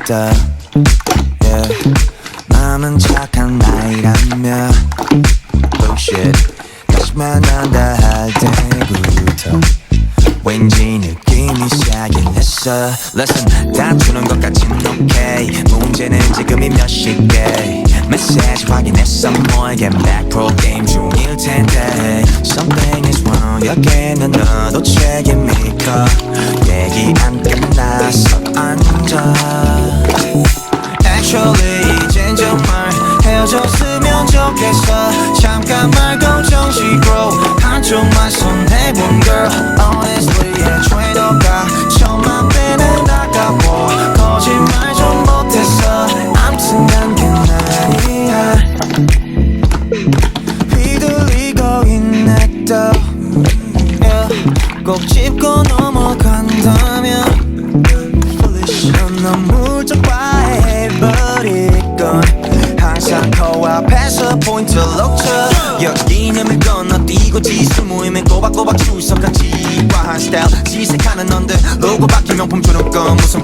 있다. yeah. 마음은 착한 나이라며 bullshit 다시 만난다 할 때부터 왠지 느낌이 시작이 했어. Listen, 다투는 것까진 okay. 문제는 지금이 몇 시게. 메시지 확인했어. 너에게 back pro 게임 중일 텐데 Something is wrong. 여기는 너도 책임이 커. 얘기 안 끝났어. 앉아. Actually 이젠 정말 헤어졌으면 좋겠어. 잠깐 말고 정식으로 한쪽만 손해본 girl. Honestly 애초에너가 천만 배는 나가고 거짓말 좀 못했어. 암튼 난 그날이야. 휘둘리고 있네 또 yeah. 꼭 짚고 넘어간다면 넌 물적과해버리건 항상 코앞에서 포인트를 놓쳐. 여기념을 건너뛰고 지수 모임에 꼬박꼬박 출석한 지과한 스타일 지색하는 넌들 로고 바뀐 명품 주는 건 무슨